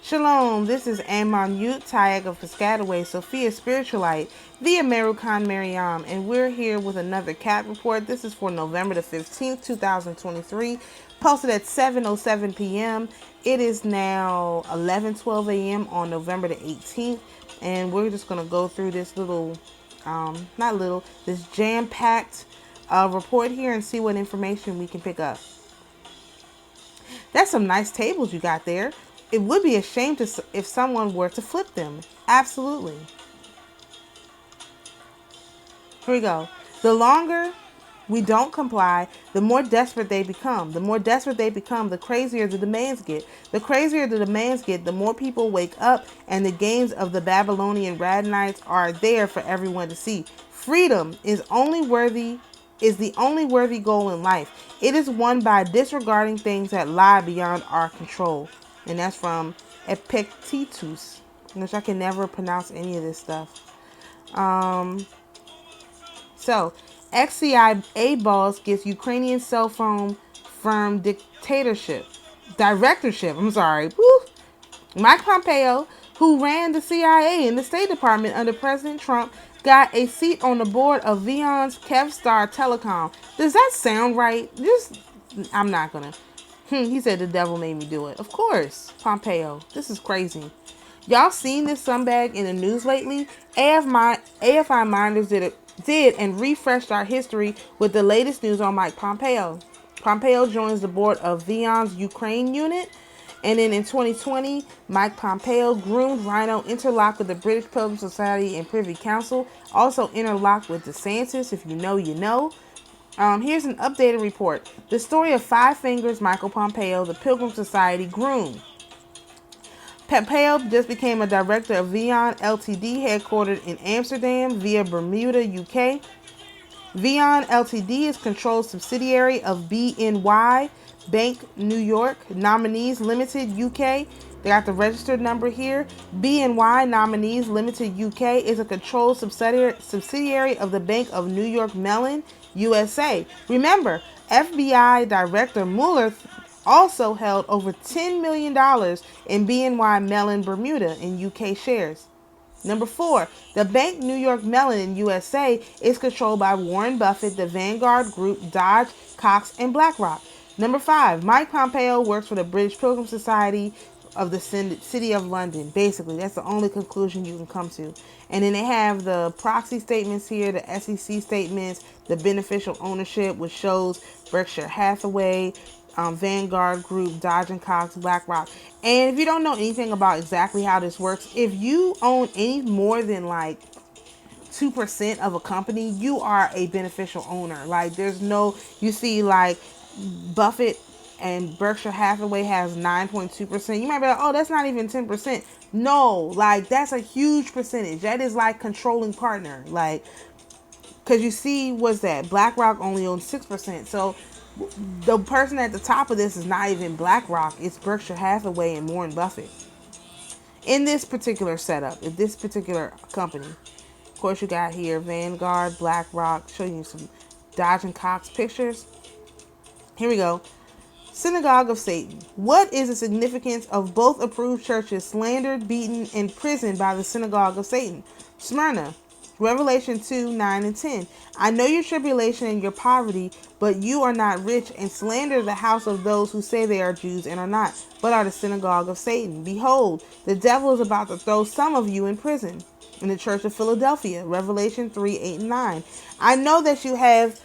Shalom, this is Amonute Tayag of Piscataway, Sophia Spiritualite, via Merukan Mariam, and we're here with another cat report. This is for November the 15th, 2023, posted at 7:07 p.m. It is now 11:12 a.m. on November the 18th, and we're just going to go through this this jam-packed report here and see what information we can pick up. That's some nice tables you got there. It would be a shame if someone were to flip them. Absolutely. Here we go. The longer we don't comply, the more desperate they become. The more desperate they become, the crazier the demands get. The crazier the demands get, the more people wake up, and the games of the Babylonian Radnites are there for everyone to see. Freedom is the only worthy goal in life. It is won by disregarding things that lie beyond our control. And that's from Epictetus, which I can never pronounce any of this stuff. So, XCIA boss gets Ukrainian cell phone firm directorship. Woo. Mike Pompeo, who ran the CIA and the State Department under President Trump, got a seat on the board of VEON's Kevstar Telecom. Does that sound right? I'm not gonna. He said the devil made me do it. Of course, Pompeo. This is crazy. Y'all seen this scumbag in the news lately? AFI Minders did and refreshed our history with the latest news on Mike Pompeo. Pompeo joins the board of VEON's Ukraine unit. And then in 2020, Mike Pompeo groomed Rhino, interlocked with the British Pilgrim Society and Privy Council, also interlocked with DeSantis. If you know, you know. Here's an updated report. The story of Five Fingers Michael Pompeo, the Pilgrim Society groomed. Pompeo just became a director of VEON Ltd, headquartered in Amsterdam via Bermuda, UK. VEON Ltd is controlled subsidiary of BNY Bank New York Nominees Limited UK. They got the registered number here. BNY Nominees Limited UK is a controlled subsidiary of the Bank of New York Mellon USA. Remember, FBI Director Mueller also held over $10 million in BNY Mellon Bermuda in UK shares. Number 4, the Bank New York Mellon in USA is controlled by Warren Buffett, the Vanguard Group, Dodge, Cox, and BlackRock. Number 5, Mike Pompeo works for the British Pilgrim Society of the City of London. Basically, that's the only conclusion you can come to. And then they have the proxy statements here, the SEC statements, the beneficial ownership, which shows Berkshire Hathaway, Vanguard Group, Dodge and Cox, BlackRock. And if you don't know anything about exactly how this works, if you own any more than like 2% of a company, you are a beneficial owner. Like you see like Buffett and Berkshire Hathaway has 9.2%. You might be like, oh, that's not even 10%. No, like that's a huge percentage. That is like controlling partner. Like, because you see, what's that? BlackRock only owns 6%. So the person at the top of this is not even BlackRock. It's Berkshire Hathaway and Warren Buffett. In this particular setup, in this particular company. Of course, you got here Vanguard, BlackRock, showing you some Dodge and Cox pictures. Here we go. Synagogue of Satan. What is the significance of both approved churches slandered, beaten, and imprisoned by the Synagogue of Satan? Smyrna. Revelation 2, 9 and 10. I know your tribulation and your poverty, but you are not rich, and slander the house of those who say they are Jews and are not, but are the synagogue of Satan. Behold, the devil is about to throw some of you in prison. In the church of Philadelphia, Revelation 3, 8 and 9. I know that you have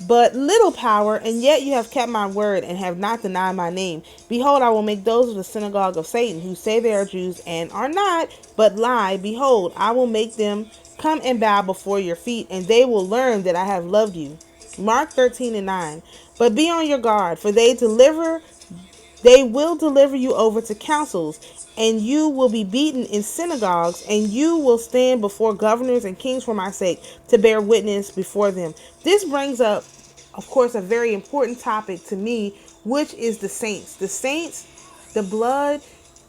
but little power, and yet you have kept my word and have not denied my name. Behold, I will make those of the synagogue of Satan who say they are Jews and are not, but lie. Behold, I will make them come and bow before your feet, and they will learn that I have loved you. Mark 13 and 9. But be on your guard, for they will deliver you over to councils, and you will be beaten in synagogues, and you will stand before governors and kings for my sake to bear witness before them. This brings up, of course, a very important topic to me, which is the saints. The saints, the blood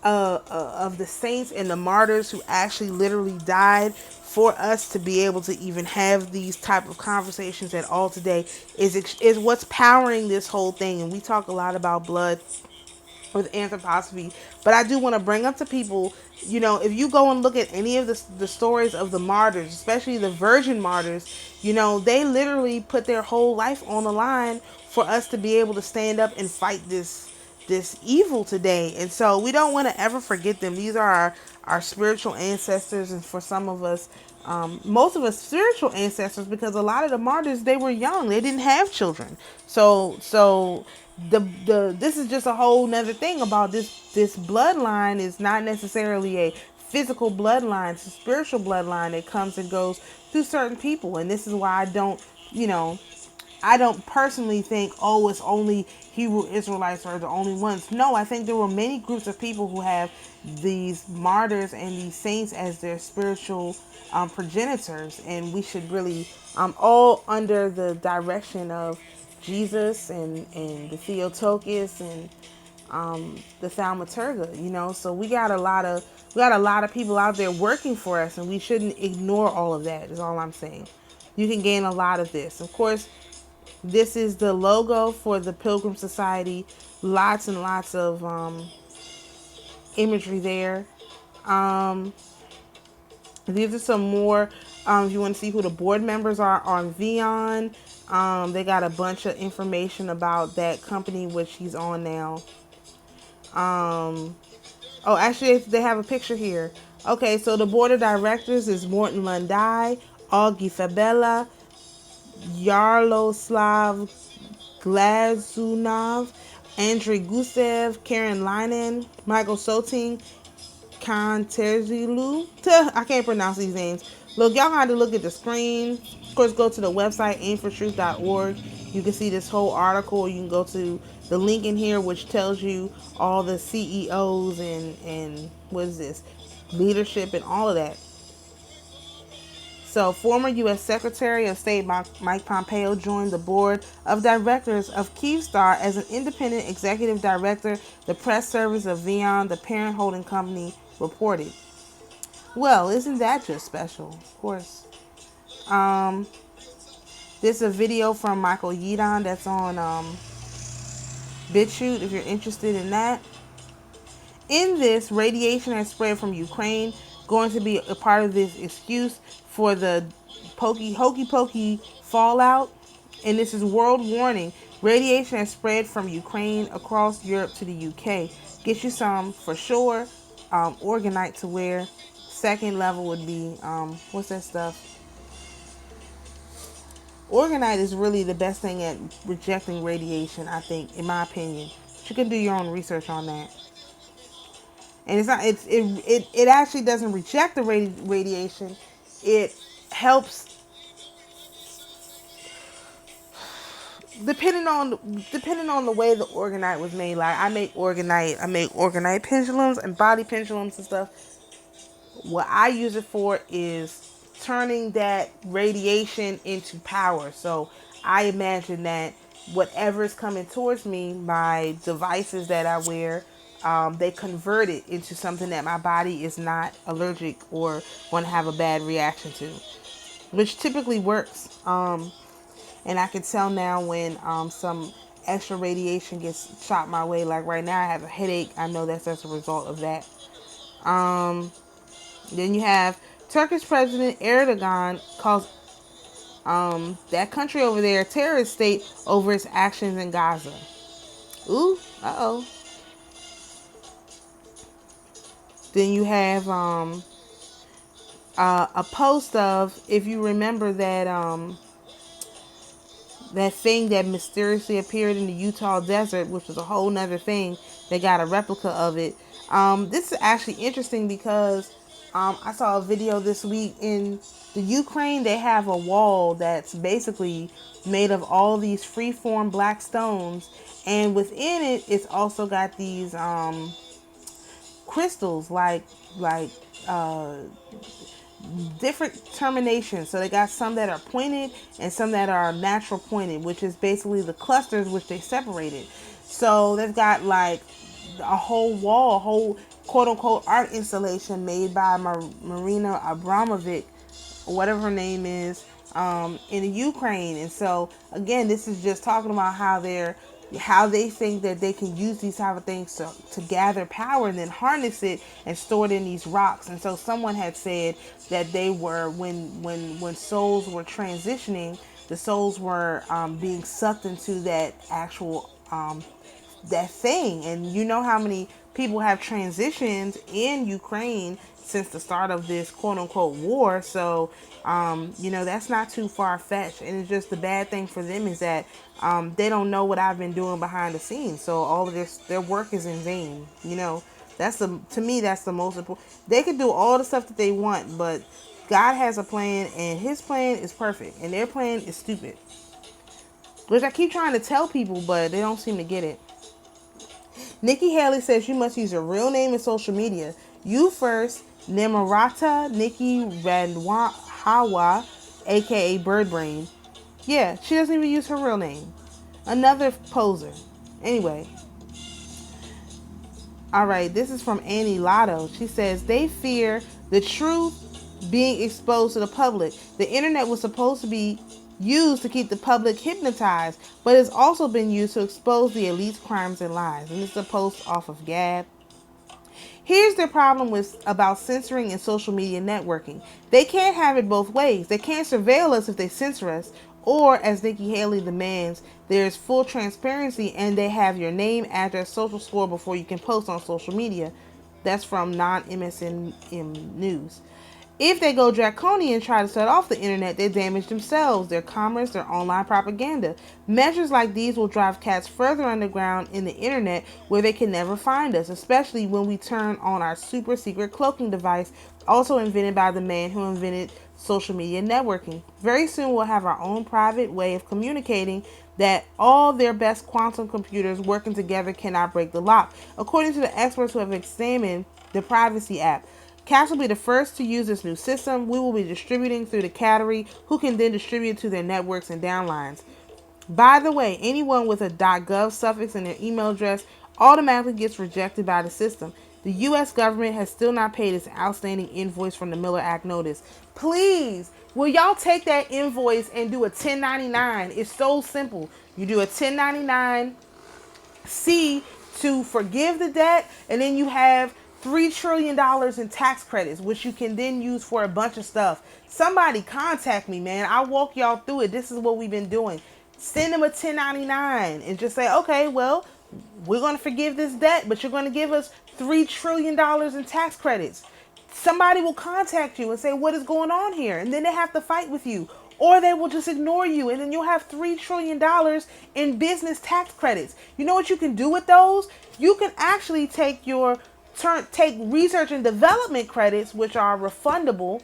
of the saints and the martyrs who actually literally died for us to be able to even have these type of conversations at all today is what's powering this whole thing. And we talk a lot about blood with anthroposophy. But I do want to bring up to people, if you go and look at any of the stories of the martyrs, especially the virgin martyrs, they literally put their whole life on the line for us to be able to stand up and fight this evil today. And so we don't want to ever forget them. These are our spiritual ancestors, and for some of us, most of us spiritual ancestors, because a lot of the martyrs, they were young, they didn't have children. So the this is just a whole nother thing about this bloodline. Is not necessarily a physical bloodline, it's a spiritual bloodline that comes and goes through certain people. And this is why you know I don't personally think, oh, it's only Hebrew Israelites are the only ones. No, I think there were many groups of people who have these martyrs and these saints as their spiritual progenitors, and we should really, all under the direction of Jesus and the Theotokos and the Thaumaturga. So we got a lot of people out there working for us, and we shouldn't ignore all of that. Is all I'm saying. You can gain a lot of this. Of course, this is the logo for the Pilgrim Society. Lots and lots of imagery there. Um, these are some more. If you want to see who the board members are on Vion, they got a bunch of information about that company, which he's on now. Oh, actually, they have a picture here. Okay, so the board of directors is Morton Lundy, Augie Fabella, Yaroslav Glazunov, Andrei Gusev, Karen Linen, Michael Soting, Khan Terzilu. I can't pronounce these names. Look, y'all got to look at the screen. Of course, go to the website, aimfortruth.org. You can see this whole article. You can go to the link in here, which tells you all the CEOs and what is this? Leadership and all of that. So, former U.S. Secretary of State Mike Pompeo joined the board of directors of Kyivstar as an independent executive director, the press service of Vion, the parent holding company, reported. Well, isn't that just special? Of course. This is a video from Michael Yeadon that's on BitChute if you're interested in that. In this, radiation has spread from Ukraine, going to be a part of this excuse for the hokey pokey fallout. And this is world warning. Radiation has spread from Ukraine across Europe to the UK. Get you some for sure. Orgonite to wear. Second level would be, what's that stuff? Orgonite is really the best thing at rejecting radiation, I think, in my opinion. But you can do your own research on that. And it actually doesn't reject the radiation. It helps, depending on the way the orgonite was made. Like I make orgonite pendulums and body pendulums and stuff. What I use it for is turning that radiation into power. So I imagine that whatever is coming towards me, my devices that I wear, they convert it into something that my body is not allergic or going to have a bad reaction to, which typically works. And I can tell now when some extra radiation gets shot my way. Like right now, I have a headache. I know that's as a result of that. Then you have Turkish President Erdogan calls that country over there a terrorist state over its actions in Gaza. Ooh, uh-oh. Then you have a post of, if you remember that that thing that mysteriously appeared in the Utah desert, which was a whole nother thing. They got a replica of it. This is actually interesting because I saw a video this week in the Ukraine. They have a wall that's basically made of all these free-form black stones, and within it, it's also got these crystals like different terminations. So they got some that are pointed and some that are natural pointed, which is basically the clusters which they separated. So they've got like a whole wall, a whole quote unquote art installation made by Marina Abramovic, or whatever her name is, in the Ukraine. And so again, this is just talking about how they're how they think that they can use these type of things to gather power and then harness it and store it in these rocks. And so someone had said that they were, when souls were transitioning, the souls were being sucked into that actual that thing. And you know how many people have transitioned in Ukraine since the start of this quote unquote war. So, that's not too far fetched. And it's just the bad thing for them is that they don't know what I've been doing behind the scenes. So all of their work is in vain. To me, that's the most important. They can do all the stuff that they want, but God has a plan, and His plan is perfect, and their plan is stupid. Which I keep trying to tell people, but they don't seem to get it. Nikki Haley says you must use your real name in social media. You first, Nimarata Nikki Randhawa, aka Birdbrain. Yeah, she doesn't even use her real name. Another poser. Anyway. Alright, this is from Annie Lotto. She says they fear the truth being exposed to the public. The internet was supposed to be used to keep the public hypnotized, but it's also been used to expose the elite's crimes and lies. And this is a post off of Gab. Here's their problem about censoring and social media networking. They can't have it both ways. They can't surveil us if they censor us, or, as Nikki Haley demands, there's full transparency and they have your name, address, social score before you can post on social media. That's from non-MSNM News. If they go draconian and try to shut off the internet, they damage themselves, their commerce, their online propaganda. Measures like these will drive cats further underground in the internet where they can never find us, especially when we turn on our super secret cloaking device, also invented by the man who invented social media networking. Very soon we'll have our own private way of communicating that all their best quantum computers working together cannot break the lock, according to the experts who have examined the privacy app. Cats will be the first to use this new system. We will be distributing through the Cattery, who can then distribute to their networks and downlines. By the way, anyone with a .gov suffix in their email address automatically gets rejected by the system. The U.S. government has still not paid its outstanding invoice from the Miller Act notice. Please, will y'all take that invoice and do a 1099? It's so simple. You do a 1099-C to forgive the debt, and then you have $3 trillion in tax credits, which you can then use for a bunch of stuff. Somebody contact me, man. I'll walk y'all through it. This is what we've been doing. Send them a 1099 and just say, okay, well, we're going to forgive this debt, but you're going to give us $3 trillion in tax credits. Somebody will contact you and say, what is going on here? And then they have to fight with you. Or they will just ignore you, and then you'll have $3 trillion in business tax credits. You know what you can do with those? You can actually take research and development credits, which are refundable,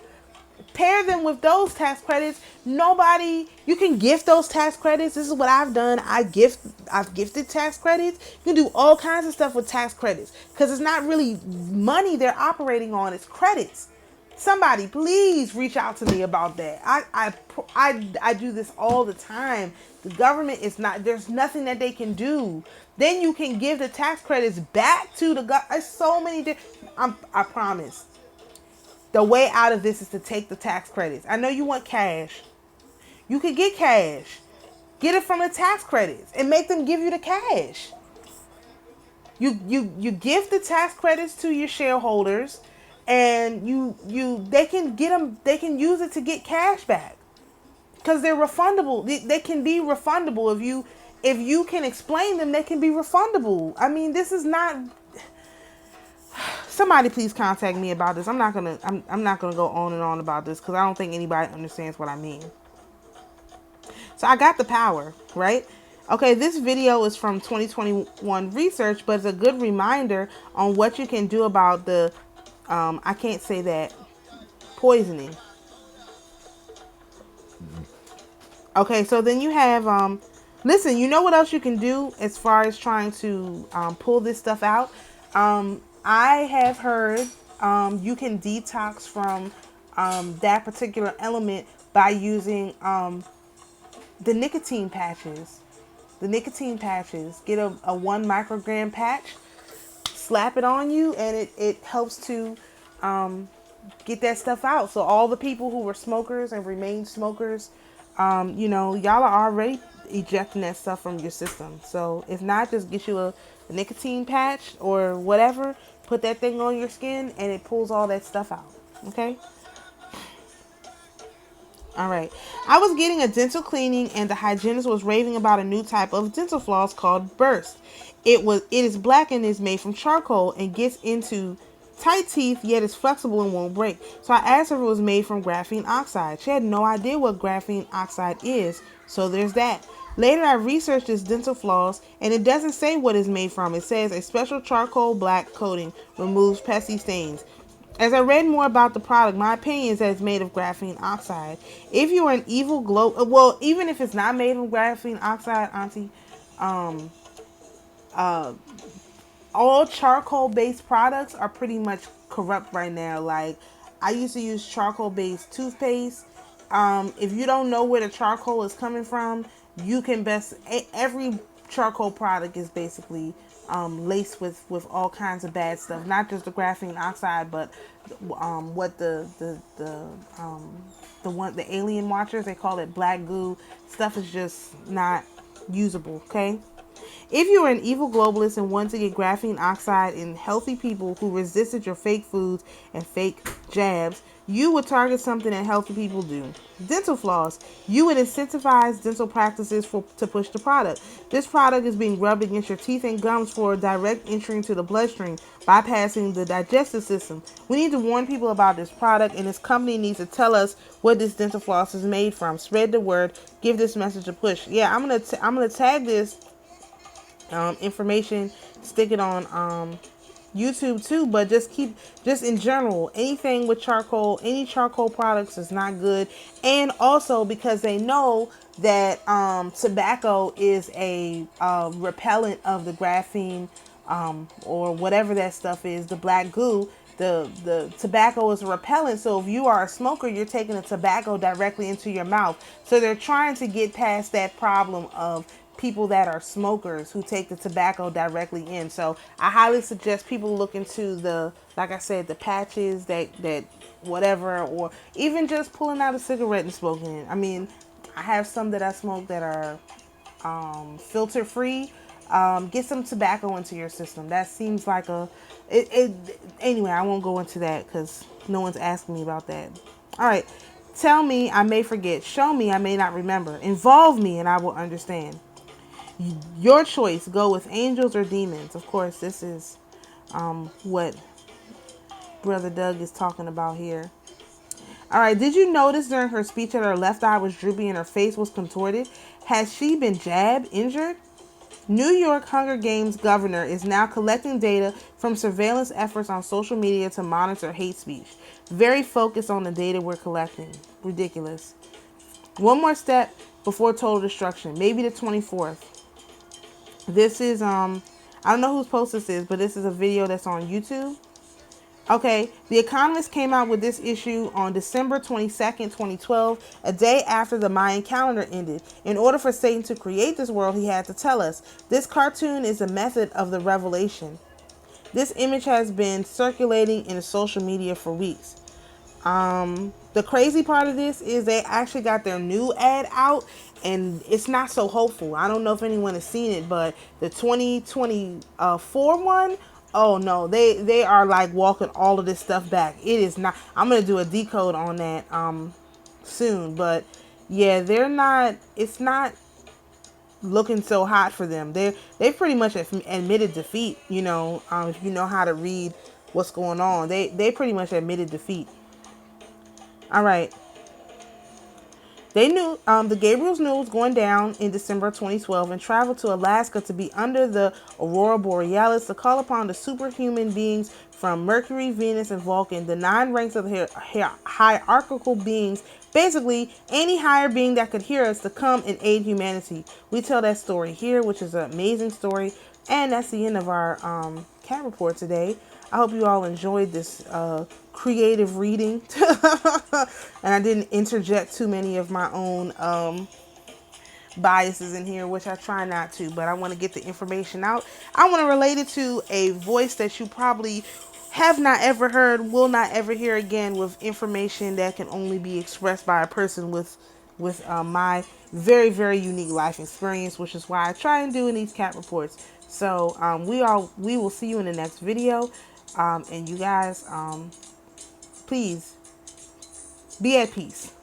pair them with those tax credits. You can gift those tax credits. This is what I've done. I've gifted tax credits. You can do all kinds of stuff with tax credits because it's not really money they're operating on, it's credits. Somebody please reach out to me about that. I do this all the time. The government is not, there's nothing that they can do. Then you can give the tax credits back to the government. There's so many I promise. The way out of this is to take the tax credits. I know you want cash. You could get cash. Get it from the tax credits and make them give you the cash. You give the tax credits to your shareholders, and they can use it to get cash back because they're refundable. They can be refundable if you can explain them. They can be refundable. I mean, this is not. Somebody please contact me about this. I'm not gonna go on and on about this because I don't think anybody understands what I mean. So I got the power, right? Okay, this video is from 2021 research, but it's a good reminder on what you can do about the I can't say that, poisoning. Okay, so then you have listen, you know what else you can do as far as trying to pull this stuff out? I have heard you can detox from that particular element by using the nicotine patches. The nicotine patches. Get a 1 microgram patch, slap it on you, and it helps to get that stuff out. So all the people who were smokers and remain smokers y'all are already ejecting that stuff from your system. So if not, just get you a nicotine patch or whatever, put that thing on your skin and it pulls all that stuff out. Okay? All right. I was getting a dental cleaning and the hygienist was raving about a new type of dental floss called Burst. It is black and is made from charcoal and gets into tight teeth, yet is flexible and won't break. So I asked her if it was made from graphene oxide. She had no idea what graphene oxide is, so there's that. Later, I researched this dental floss, and it doesn't say what it's made from. It says a special charcoal black coating removes pesky stains. As I read more about the product, my opinion is that it's made of graphene oxide. If you are an evil well, even if it's not made of graphene oxide, Auntie, um, uh, all charcoal based products are pretty much corrupt right now. Like, I used to use charcoal based toothpaste. If you don't know where the charcoal is coming from, you can every charcoal product is basically laced with all kinds of bad stuff. Not just the graphene oxide, but what the alien watchers, they call it black goo. Stuff is just not usable. Okay. If you are an evil globalist and want to get graphene oxide in healthy people who resisted your fake foods and fake jabs, you would target something that healthy people do. Dental floss. You would incentivize dental practices to push the product. This product is being rubbed against your teeth and gums for direct entry into the bloodstream, bypassing the digestive system. We need to warn people about this product, and this company needs to tell us what this dental floss is made from. Spread the word. Give this message a push. Yeah, I'm gonna tag this information, stick it on YouTube too, but just in general, anything with charcoal, any charcoal products is not good. And also because they know that tobacco is a repellent of the graphene, or whatever that stuff is, the black goo. The tobacco is a repellent, so if you are a smoker, you're taking the tobacco directly into your mouth. So they're trying to get past that problem of people that are smokers who take the tobacco directly in. So I highly suggest people look into like I said, the patches that whatever, or even just pulling out a cigarette and smoking it. I mean, I have some that I smoke that are filter free. Get some tobacco into your system. That seems like anyway, I won't go into that because no one's asking me about that. All right. Tell me, I may forget. Show me, I may not remember. Involve me, and I will understand. Your choice. Go with angels or demons. Of course, this is what Brother Doug is talking about here. All right. Did you notice during her speech that her left eye was droopy and her face was contorted? Has she been jabbed, injured? New York Hunger Games governor is now collecting data from surveillance efforts on social media to monitor hate speech. Very focused on the data we're collecting. Ridiculous. One more step before total destruction. Maybe the 24th. This is, I don't know whose post this is, but this is a video that's on YouTube. Okay, The Economist came out with this issue on December 22nd, 2012, a day after the Mayan calendar ended. In order for Satan to create this world, he had to tell us. This cartoon is a method of the revelation. This image has been circulating in social media for weeks. The crazy part of this is they actually got their new ad out, and it's not so hopeful. I don't know if anyone has seen it, but the 2024 one, oh no, they are like walking all of this stuff back. It is not. I'm gonna do a decode on that soon, but yeah, they're not. It's not looking so hot for them. They pretty much admitted defeat. If you know how to read what's going on, they pretty much admitted defeat. All right. They knew the Gabriel's knew was going down in December 2012 and traveled to Alaska to be under the Aurora Borealis to call upon the superhuman beings from Mercury, Venus, and Vulcan, the 9 ranks of the hierarchical beings, basically any higher being that could hear us, to come and aid humanity. We tell that story here, which is an amazing story. And that's the end of our cat report today. I hope you all enjoyed this creative reading. And I didn't interject too many of my own biases in here, which I try not to, but I want to get the information out. I want to relate it to a voice that you probably have not ever heard, will not ever hear again, with information that can only be expressed by a person with with my very, very unique life experience, which is why I try and do in these cat reports. So we will see you in the next video, and you guys, please be at peace.